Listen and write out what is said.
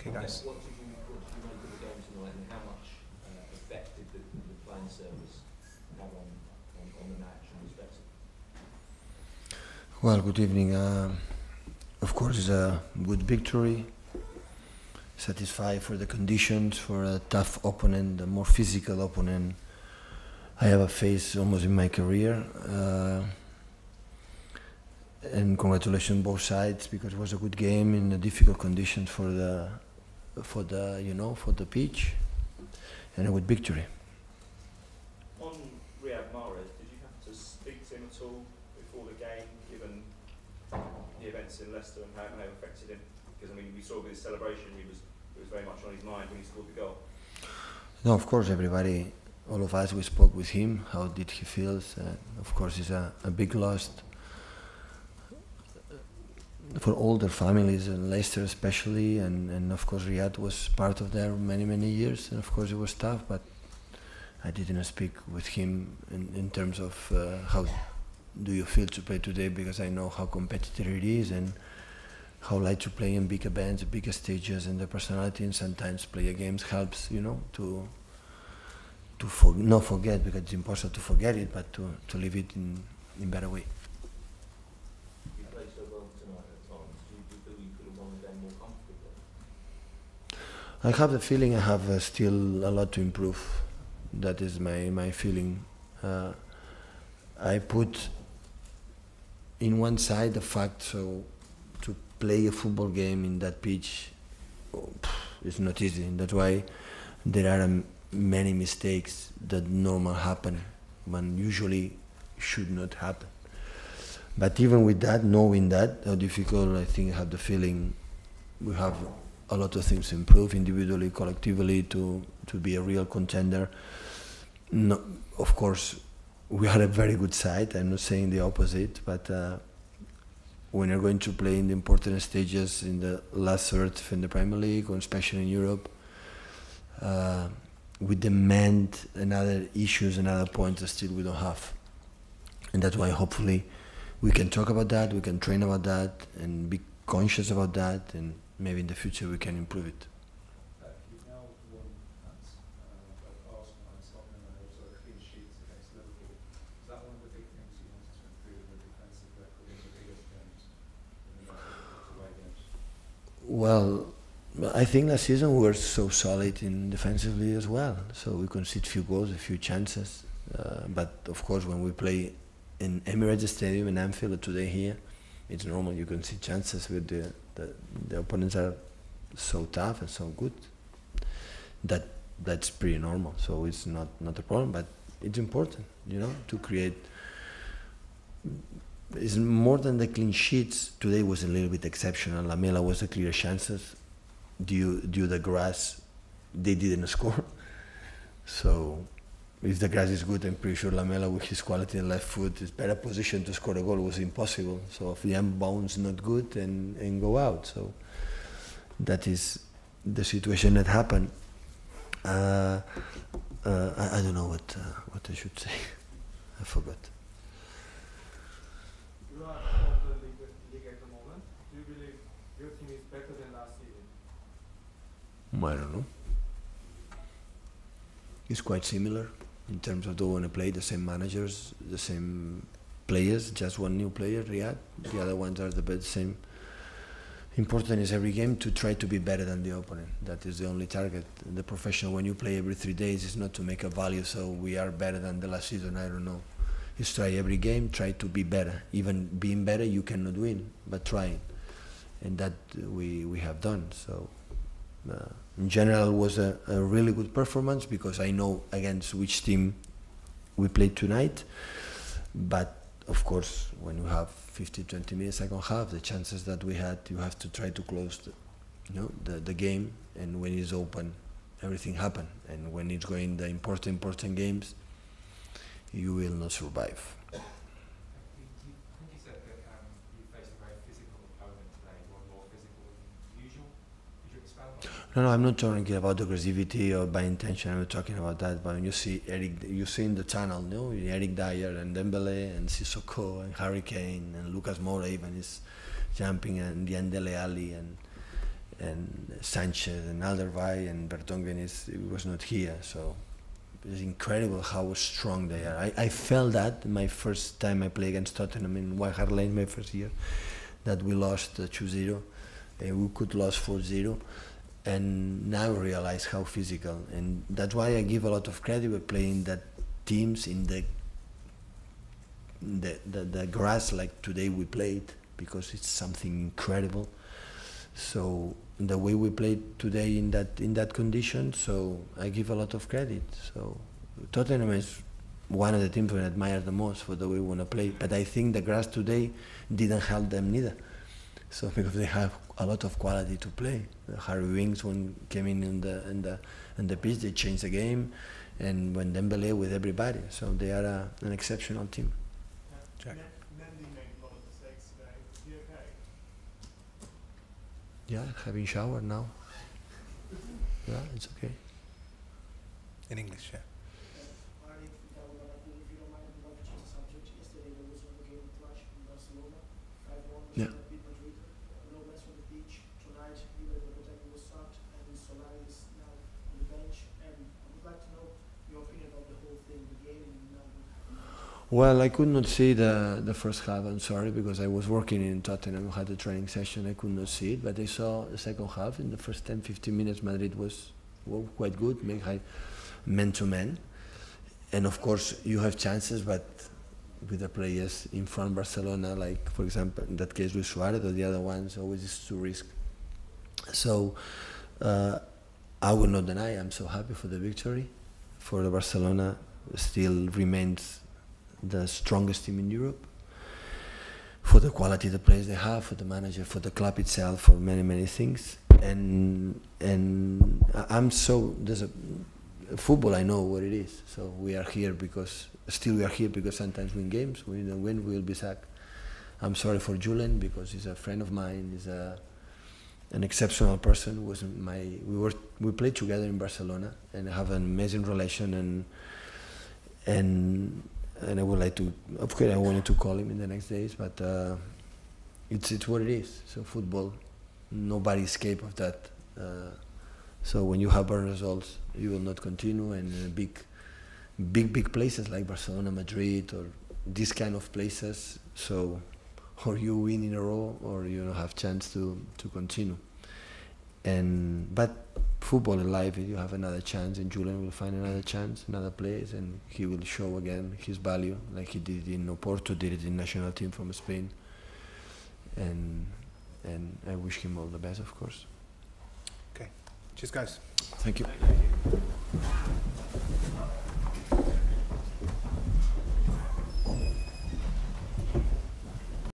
Okay, guys. What did you make of the game tonight, and how much effect did the playing service have on the match and respect? Well, good evening. Of course, it's a good victory. Satisfied for the conditions, for a tough opponent, a more physical opponent I ever faced almost in my career. And congratulations both sides, because it was a good game in the difficult conditions for the pitch, and a good victory. On Riyad Mahrez, did you have to speak to him at all before the game, given the events in Leicester and how it may have affected him? Because I mean, we saw with his celebration, it was very much on his mind when he scored the goal. No, of course, everybody, all of us, we spoke with him. How did he feel? Of course, it's a big loss for all their families, and Leicester especially, and of course Riyad was part of there many years, and of course it was tough, but I didn't speak with him in terms of how do you feel to play today, because I know how competitive it is and how like to play in big events, bigger stages, and the personality, and sometimes play games helps, to not forget, because it's impossible to forget it, but to live it in better way. You played so well tonight at times. Do you feel you could have won the game more comfortably? I have the feeling I have still a lot to improve. That is my feeling. I put in one side the fact, so to play a football game in that pitch, it's not easy. That's why there are many mistakes that normal happen when usually should not happen. But even with that, knowing that, how difficult, I think I have the feeling we have a lot of things to improve individually, collectively, to be a real contender. No, of course, we are a very good side. I'm not saying the opposite, but when you're going to play in the important stages in the last third in the Premier League, or especially in Europe, we demand another issues and other points that still we don't have. And that's why hopefully we can talk about that, we can train about that, and be conscious about that, and maybe in the future we can improve it. You've now won at both Arsenal and Tottenham, and also clean sheets against Liverpool. Is that one of the big things you wanted to improve, the defensive record in the biggest games, in the away games? Well, I think last season we were so solid in defensively as well, so we conceded few goals, a few chances. But of course, when we play in Emirates Stadium in Anfield today here, it's normal. You can see chances with the opponents are so tough and so good. That's pretty normal. So it's not a problem, but it's important, to create. It's more than the clean sheets. Today was a little bit exceptional. Lamela was a clear chances. Due the grass, they didn't score. So if the grass is good, I'm pretty sure Lamela, with his quality in left foot, is better positioned to score a goal. It was impossible. So if the unbounds not good and go out. So that is the situation that happened. I don't know what I should say. I forgot. You are top of the league at the moment. Do you believe your team is better than last season? I don't know. It's quite similar in terms of the one to play, the same managers, the same players, just one new player, Riyad. The other ones are the same. Important is every game to try to be better than the opponent. That is the only target. The professional, when you play every 3 days, is not to make a value, so we are better than the last season, I don't know. It's try every game, try to be better. Even being better, you cannot win, but trying. And that we have done, so. In general, it was a really good performance, because I know against which team we played tonight. But of course, when you have 50-20 minutes second half, the chances that we had, you have to try to close the game. And when it's open, everything happen. And when it's going the important games, you will not survive. I think you said that you faced a very physical opponent today, one more physical than usual. Could you expand on that? No, I'm not talking about aggressivity or by intention. I'm not talking about that. But when you see Eric, you see in the channel, Eric Dyer and Dembele and Sissoko and Harry Kane and Lucas Moura even is jumping, and Dele Alli, and Sanchez and Alderweireld and Vertonghen was not here. So it's incredible how strong they are. I felt that my first time I played against Tottenham in White Hart Lane, my first year, that we lost 2-0. We could lose 4-0. And now I realize how physical. And that's why I give a lot of credit for playing that teams in the grass like today we played, because it's something incredible. So the way we played today in that condition, so I give a lot of credit. So Tottenham is one of the teams I admire the most for the way we want to play. But I think the grass today didn't help them neither. So because they have a lot of quality to play. Harry Winks, when came in the pitch, they changed the game, and when Dembele with everybody. So they are an exceptional team. Mendy made a lot of mistakes today. Is he okay? Yeah, having shower now. Yeah, it's okay. In English, yeah. Yeah. Well, I could not see the first half, I'm sorry, because I was working in Tottenham, had a training session, I could not see it, but I saw the second half. In the first 10-15 minutes, Madrid was quite good, man-to-man. And of course, you have chances, but with the players in front Barcelona, like, for example, in that case, Luis Suarez, or the other ones, always is to risk. So, I will not deny, I'm so happy for the victory. For the Barcelona, still remains the strongest team in Europe, for the quality of the players they have, for the manager, for the club itself, for many things. And I'm so, there's a football, I know what it is. So we are here because sometimes we win games. We don't win, we will be sacked. I'm sorry for Julen, because he's a friend of mine. He's an exceptional person. We played together in Barcelona and have an amazing relation. And I would like to, of course, I wanted to call him in the next days, but it's what it is. So football, nobody escape of that. So when you have bad results, you will not continue. And big places like Barcelona, Madrid, or these kind of places, so or you win in a row, or you don't have chance to continue. But football in life, you have another chance, and Julian will find another chance, another place, and he will show again his value, like he did in Oporto, did it in national team from Spain. And I wish him all the best, of course. Okay. Cheers, guys. Thank you. Thank you.